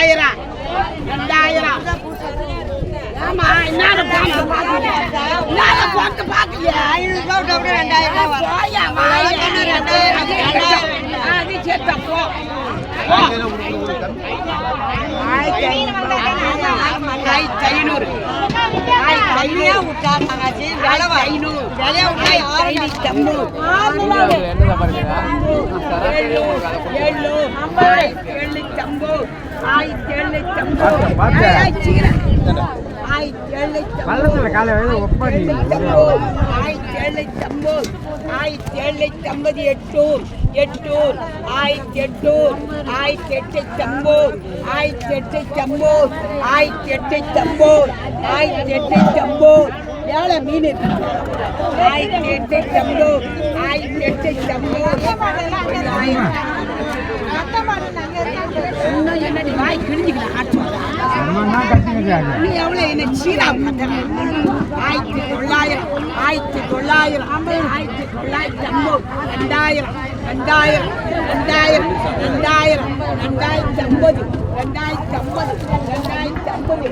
2000 ஆமா என்ன போட்டு பாக்கலையா 500 ரூபாய் 2000 அது சேர்த்தப்போ 1500 எவ்வளோ மீன் என்னடி வாய் கிழிஞ்சுக்கலாம் எவ்வளோ என்ன சீரா 1900 1950 2050